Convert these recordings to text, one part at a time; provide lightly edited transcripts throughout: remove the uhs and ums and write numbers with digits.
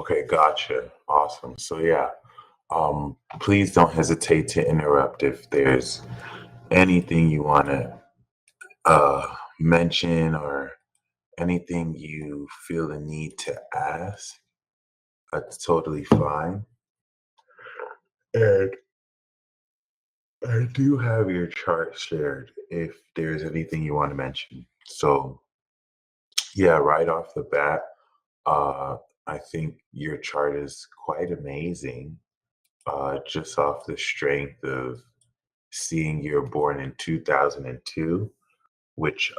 Okay, gotcha. Awesome. So yeah, please don't hesitate to interrupt if there's anything you want to mention or anything you feel the need to ask. That's totally fine. And I do have your chart shared if there's anything you want to mention. So yeah, right off the bat, uh, I think your chart is quite amazing. Just off the strength of seeing you're born in 2002, which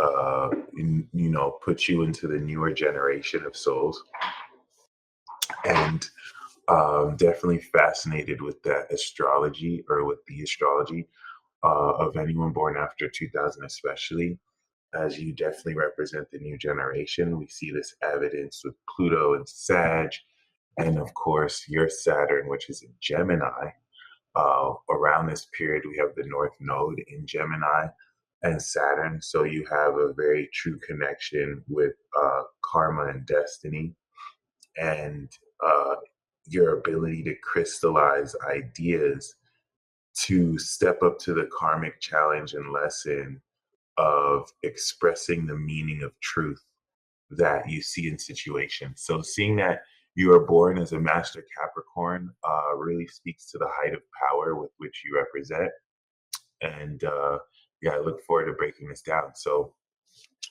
puts you into the newer generation of souls, and definitely fascinated with that astrology or with the astrology of anyone born after 2000, especially as you definitely represent the new generation. We see this evidence with Pluto and Sag, and of course your Saturn, which is in Gemini. Around this period, we have the North Node in Gemini and Saturn. So you have a very true connection with karma and destiny and uh, your ability to crystallize ideas to step up to the karmic challenge and lesson of expressing the meaning of truth that you see in situations. So seeing that you are born as a master Capricorn really speaks to the height of power with which you represent. And yeah, I look forward to breaking this down. So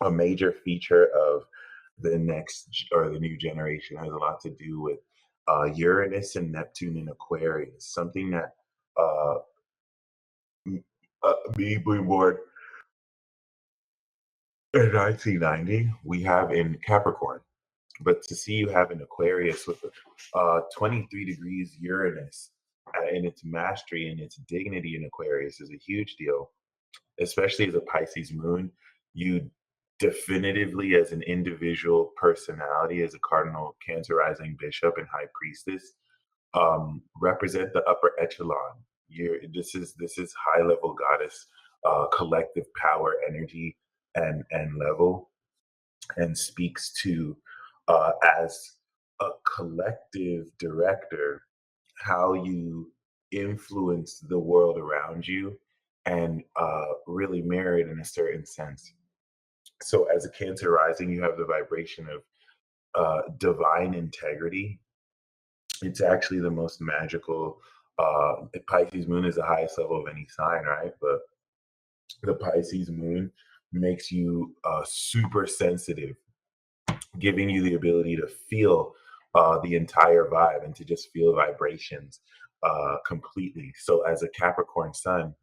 a major feature of the next or the new generation has a lot to do with Uranus and Neptune in Aquarius, something that uh, me being born in 1990, we have in Capricorn. But to see you have an Aquarius with 23 degrees Uranus in its mastery and its dignity in Aquarius is a huge deal, especially as a Pisces moon. You definitively, as an individual personality, as a cardinal Cancer rising bishop and high priestess, represent the upper echelon. This is high level goddess, collective power, energy, and level, and speaks to as a collective director how you influence the world around you and really mirror it in a certain sense. So, as a Cancer rising, you have the vibration of divine integrity. It's actually the most magical. Pisces moon is the highest level of any sign, right? But the Pisces moon makes you super sensitive, giving you the ability to feel the entire vibe and to just feel vibrations completely. So, as a Capricorn sun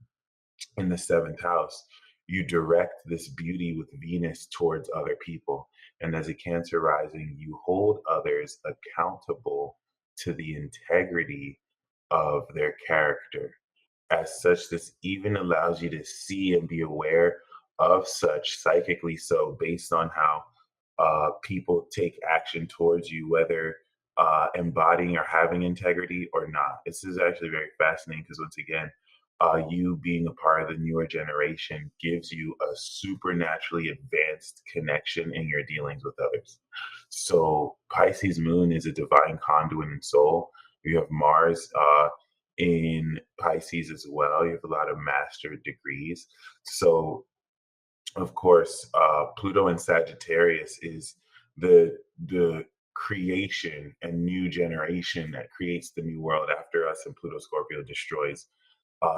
in the seventh house, you direct this beauty with Venus towards other people. And as a Cancer rising, you hold others accountable to the integrity of their character. As such, this even allows you to see and be aware of such psychically, so based on how people take action towards you, whether embodying or having integrity or not. This is actually very fascinating because, once again, you being a part of the newer generation gives you a supernaturally advanced connection in your dealings with others. So, Pisces moon is a divine conduit and soul. You have Mars in Pisces as well. You have a lot of master degrees. So, of course, Pluto in Sagittarius is the creation and new generation that creates the new world after us, and Pluto Scorpio destroys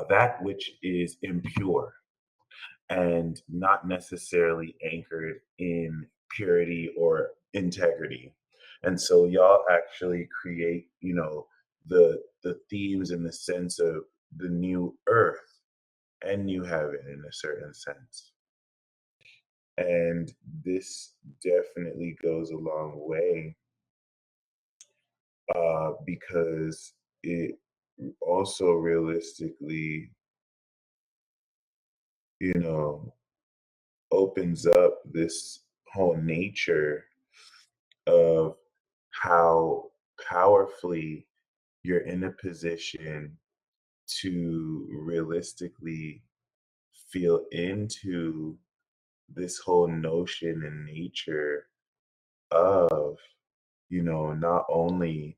that which is impure and not necessarily anchored in purity or integrity. And so y'all actually create, the themes in the sense of the new earth and new heaven in a certain sense. And this definitely goes a long way because it also realistically, you know, opens up this whole nature of how powerfully you're in a position to realistically feel into this whole notion and nature of not only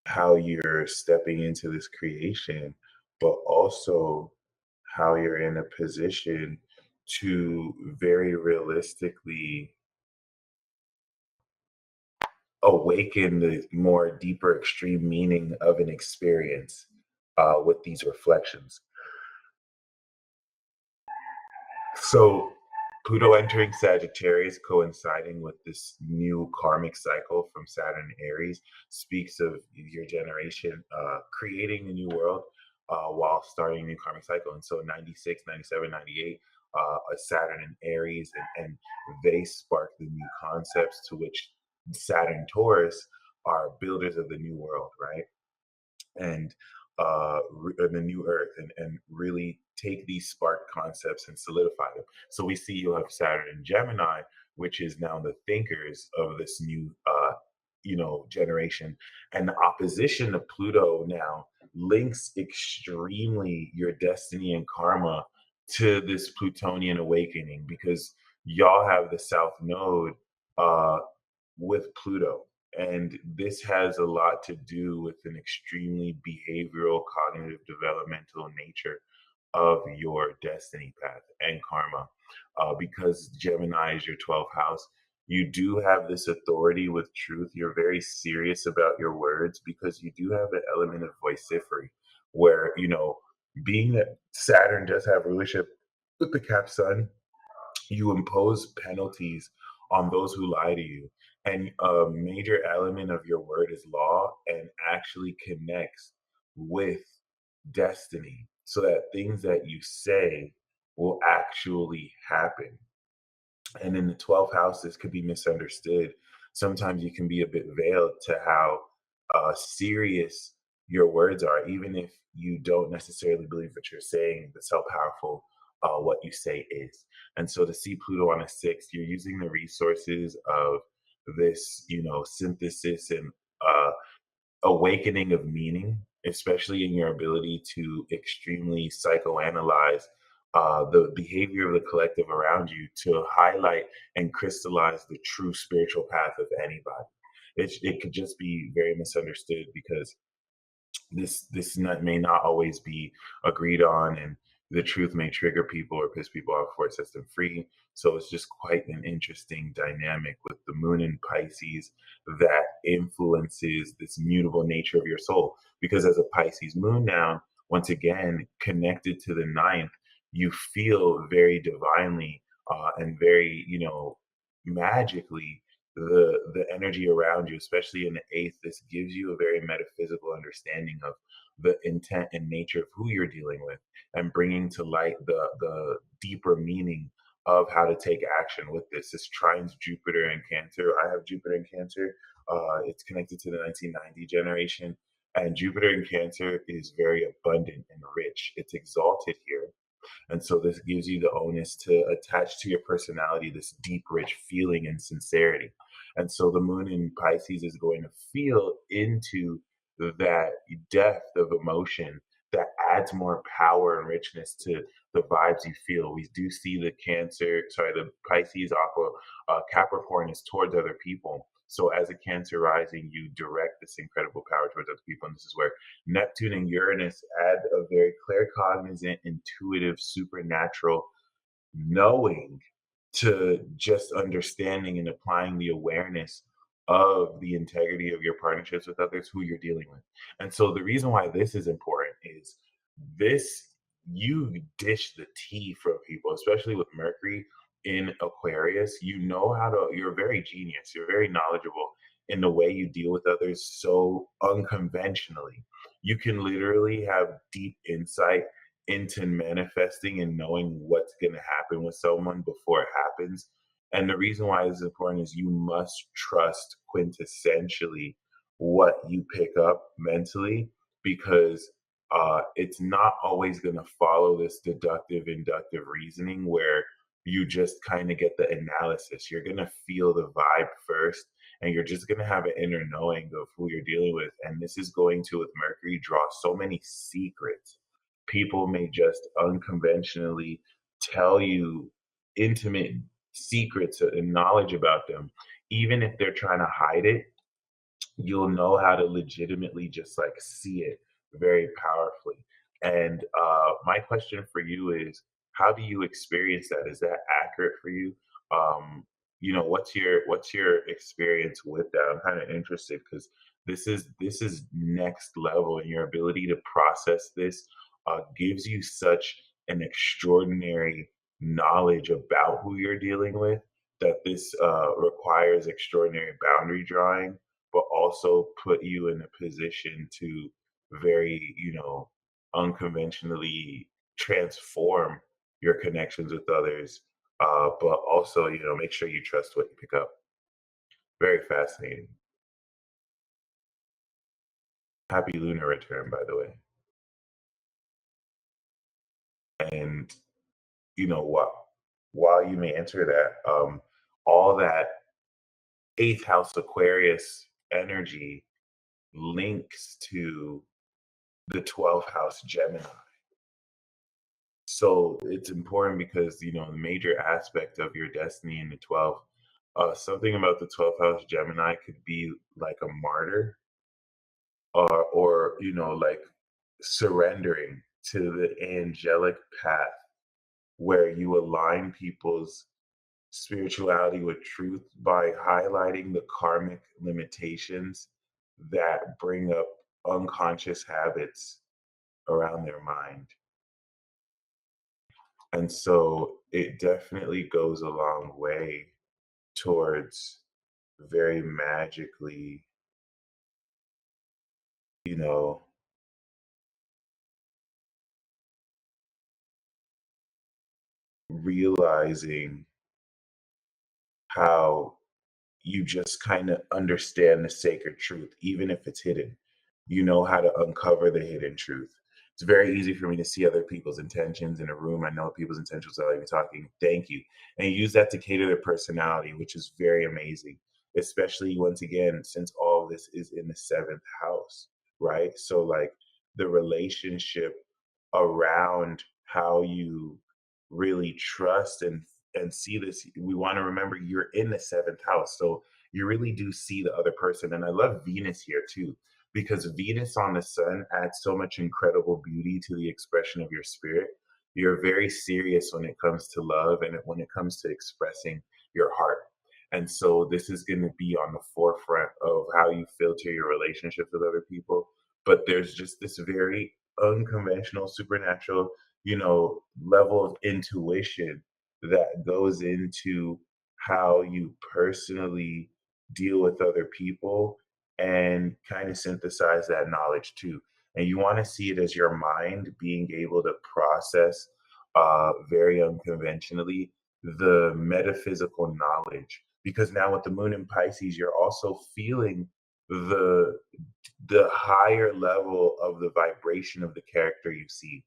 how you're stepping into this creation, but also how you're in a position to very realistically awaken the more deeper extreme meaning of an experience with these reflections. So Pluto entering Sagittarius, coinciding with this new karmic cycle from Saturn and Aries, speaks of your generation creating a new world while starting a new karmic cycle. And so 96, 97, 98, a Saturn and Aries, and they spark the new concepts to which Saturn Taurus are builders of the new world, right? And the new earth, and really take these spark concepts and solidify them. So we see you have Saturn and Gemini, which is now the thinkers of this new generation, and the opposition to Pluto now links extremely your destiny and karma to this Plutonian awakening, because y'all have the south node uh with Pluto. And this has a lot to do with an extremely behavioral, cognitive, developmental nature of your destiny path and karma. Because Gemini is your 12th house, you do have this authority with truth. You're very serious about your words because you do have an element of vocifery, where, being that Saturn does have rulership with the Cap Sun, you impose penalties on those who lie to you. And a major element of your word is law, and actually connects with destiny, so that things that you say will actually happen. And in the 12th house, this could be misunderstood. Sometimes you can be a bit veiled to how serious your words are, even if you don't necessarily believe what you're saying. That's how powerful what you say is. And so to see Pluto on a sixth, you're using the resources of this, synthesis and uh, awakening of meaning, especially in your ability to extremely psychoanalyze the behavior of the collective around you, to highlight and crystallize the true spiritual path of anybody. It could just be very misunderstood because may not always be agreed on, and the truth may trigger people or piss people off before it sets them free. So it's just quite an interesting dynamic with the moon in Pisces that influences this mutable nature of your soul. Because as a Pisces moon now, once again connected to the ninth, you feel very divinely and very, magically, the energy around you, especially in the eighth. This gives you a very metaphysical understanding of the intent and nature of who you're dealing with, and bringing to light the deeper meaning of how to take action with this. This trines Jupiter and Cancer. I have Jupiter and Cancer. It's connected to the 1990 generation, and Jupiter in Cancer is very abundant and rich. It's exalted here, and so this gives you the onus to attach to your personality this deep, rich feeling and sincerity. And so the moon in Pisces is going to feel into that depth of emotion that adds more power and richness to the vibes you feel. We do see the Pisces aqua Capricorn is towards other people. So as a Cancer rising, you direct this incredible power towards other people. And this is where Neptune and Uranus add a very claircognizant, intuitive, supernatural knowing to just understanding and applying the awareness of the integrity of your partnerships with others, who you're dealing with. And so the reason why this is important is this you dish the tea for people, especially with Mercury in Aquarius. You know how to, you're very genius, you're very knowledgeable in the way you deal with others so unconventionally. You can literally have deep insight into manifesting and knowing what's going to happen with someone before it happens. And the reason why this is important is you must trust quintessentially what you pick up mentally, because it's not always going to follow this deductive, inductive reasoning where you just kind of get the analysis. You're going to feel the vibe first, and you're just going to have an inner knowing of who you're dealing with. And this is going to, with Mercury, draw so many secrets. People may just unconventionally tell you intimate secrets and knowledge about them, even if they're trying to hide it, you'll know how to legitimately just like see it very powerfully. And my question for you is, how do you experience that? Is that accurate for you? Um, what's your experience with that? I'm kind of interested because this is next level, and your ability to process this gives you such an extraordinary knowledge about who you're dealing with that this requires extraordinary boundary drawing, but also put you in a position to very, unconventionally transform your connections with others, but also, make sure you trust what you pick up. Very fascinating. Happy lunar return, by the way. And while you may enter that, all that eighth house Aquarius energy links to the 12th house Gemini. So it's important because the major aspect of your destiny in the 12th, something about the 12th house Gemini could be like a martyr, or like surrendering to the angelic path where you align people's spirituality with truth by highlighting the karmic limitations that bring up unconscious habits around their mind. And so it definitely goes a long way towards very magically, you know, realizing how you just kind of understand the sacred truth, even if it's hidden. You know how to uncover the hidden truth. It's very easy for me to see other people's intentions in a room. I know people's intentions without even talking. Thank you. And you use that to cater their personality, which is very amazing, especially once again, since all of this is in the seventh house, right? So, like, the relationship around how you really trust and see this, we want to remember you're in the seventh house, so you really do see the other person. And I love Venus here too, because Venus on the sun adds so much incredible beauty to the expression of your spirit. You're very serious when it comes to love and when it comes to expressing your heart. And so this is going to be on the forefront of how you filter your relationships with other people. But there's just this very unconventional, supernatural, level of intuition that goes into how you personally deal with other people and kind of synthesize that knowledge too. And you want to see it as your mind being able to process very unconventionally the metaphysical knowledge. Because now with the moon in Pisces, you're also feeling the the higher level of the vibration of the character you see.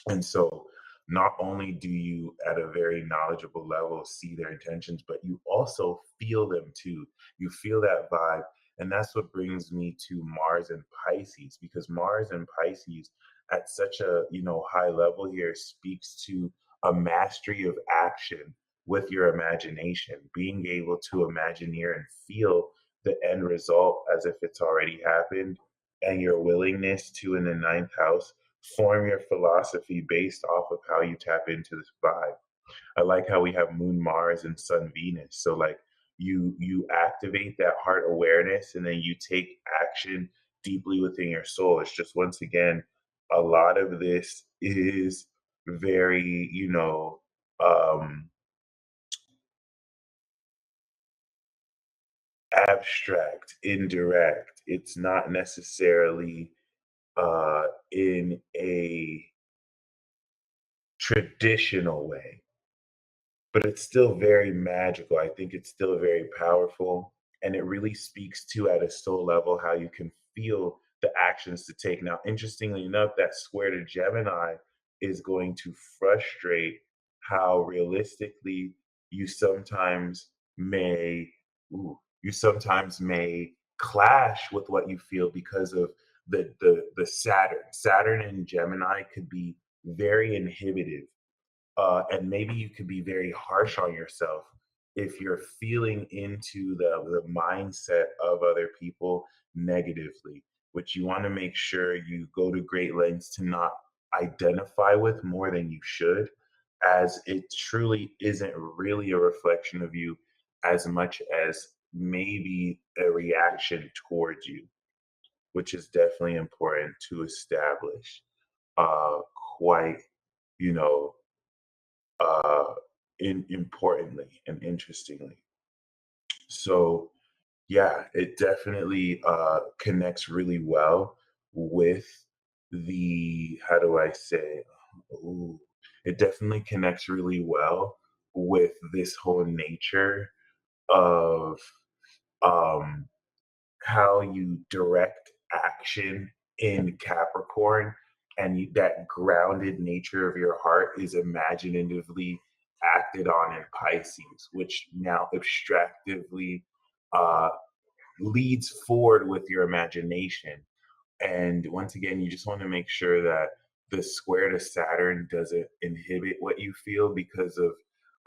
And so not only do you at a very knowledgeable level see their intentions, but you also feel them too. You feel that vibe. And that's what brings me to Mars and Pisces, because Mars and Pisces at such a high level here speaks to a mastery of action with your imagination, being able to imagineer and feel the end result as if it's already happened, and your willingness to, in the ninth house, form your philosophy based off of how you tap into this vibe. I like how we have Moon Mars and Sun Venus. So like you activate that heart awareness and then you take action deeply within your soul. It's just once again, a lot of this is very, um abstract, indirect. It's not necessarily in a traditional way, but it's still very magical. I think it's still very powerful. And it really speaks to, at a soul level, how you can feel the actions to take. Now, interestingly enough, that square to Gemini is going to frustrate how realistically you sometimes may, you sometimes may clash with what you feel because of the Saturn. Saturn in Gemini could be very inhibitive, and maybe you could be very harsh on yourself if you're feeling into the mindset of other people negatively, which you want to make sure you go to great lengths to not identify with more than you should, as it truly isn't really a reflection of you as much as maybe a reaction towards you, which is definitely important to establish uh, quite, you know, uh, importantly and interestingly. So, yeah, it definitely connects really well with how do I say, ooh, it definitely connects really well with this whole nature of um, how you direct action in Capricorn, and that grounded nature of your heart is imaginatively acted on in Pisces, which now abstractively uh, leads forward with your imagination. And once again, you just want to make sure that the square to Saturn doesn't inhibit what you feel because of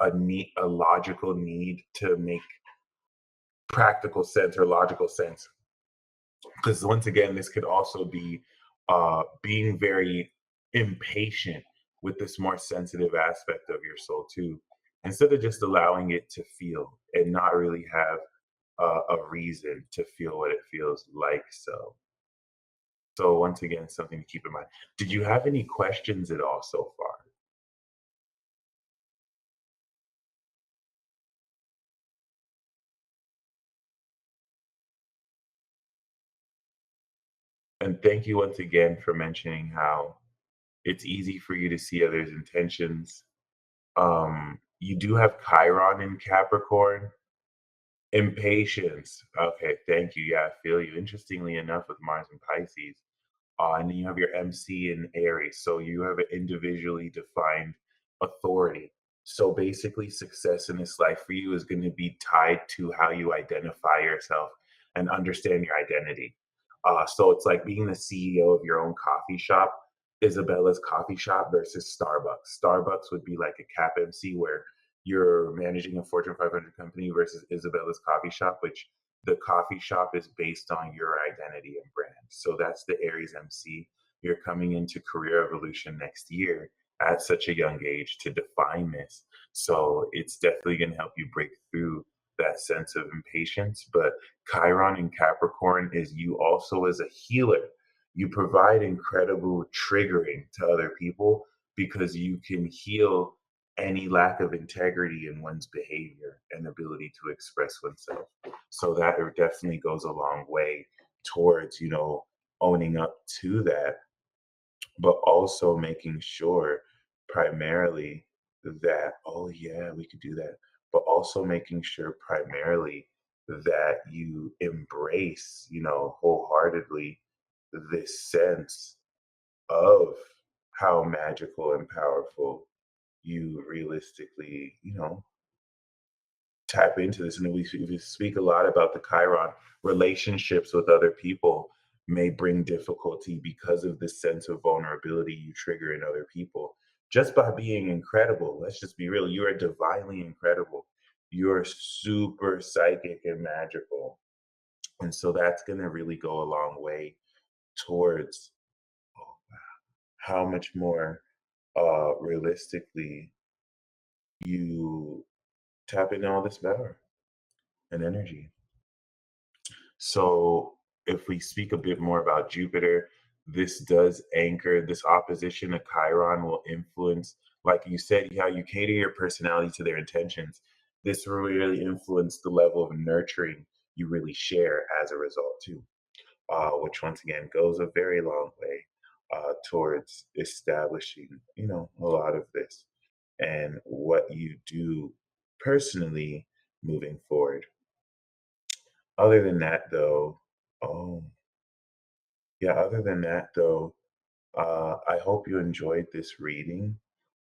a logical need to make practical sense or logical sense, because once again, this could also be being very impatient with this more sensitive aspect of your soul too, instead of just allowing it to feel and not really have a reason to feel what it feels like. So once again, something to keep in mind. Did you have any questions at all so far? And thank you once again for mentioning how it's easy for you to see others' intentions. You do have Chiron in Capricorn. Impatience. Okay, thank you. Yeah, I feel you. Interestingly enough, with Mars and Pisces, and then you have your MC in Aries. So you have an individually defined authority. So basically, success in this life for you is going to be tied to how you identify yourself and understand your identity. So it's like being the CEO of your own coffee shop, Isabella's coffee shop versus Starbucks. Starbucks would be like a cap MC where you're managing a Fortune 500 company versus Isabella's coffee shop, which the coffee shop is based on your identity and brand. So that's the Aries MC. You're coming into career evolution next year at such a young age to define this. So it's definitely going to help you break through that sense of impatience. But Chiron in Capricorn is you also as a healer. You provide incredible triggering to other people because you can heal any lack of integrity in one's behavior and ability to express oneself. So that definitely goes a long way towards, owning up to that, but also making sure primarily that, oh yeah, we could do that, but also making sure primarily that you embrace, wholeheartedly this sense of how magical and powerful you realistically, tap into this. And we speak a lot about the Chiron relationships with other people may bring difficulty because of this sense of vulnerability you trigger in other people just by being incredible. Let's just be real. You are divinely incredible. You're super psychic and magical. And so that's going to really go a long way towards how much more realistically you tap into all this power and energy. So, if we speak a bit more about Jupiter, this does anchor this opposition to Chiron will influence, like you said, how you cater your personality to their intentions. This will really influence the level of nurturing you really share as a result, too, which once again goes a very long way towards establishing, a lot of this and what you do personally moving forward. Other than that, though, oh, yeah, other than that, though, I hope you enjoyed this reading.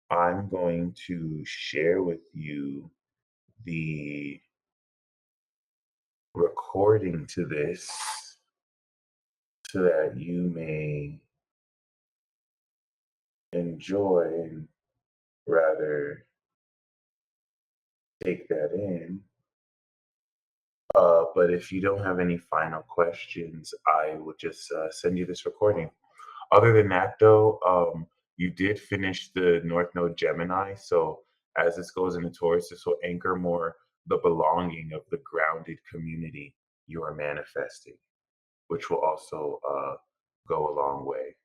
I'm going to share with you the recording to this so that you may enjoy, and rather take that in. But if you don't have any final questions, I would just send you this recording. Other than that, though, you did finish the North Node Gemini. So as this goes into Taurus, this will anchor more the belonging of the grounded community you are manifesting, which will also go a long way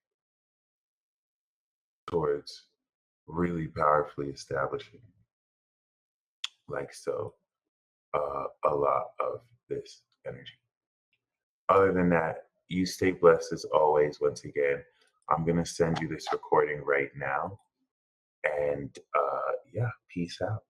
towards really powerfully establishing, like so, a lot of this energy. Other than that, you stay blessed as always. Once again, I'm going to send you this recording right now. And yeah, peace out.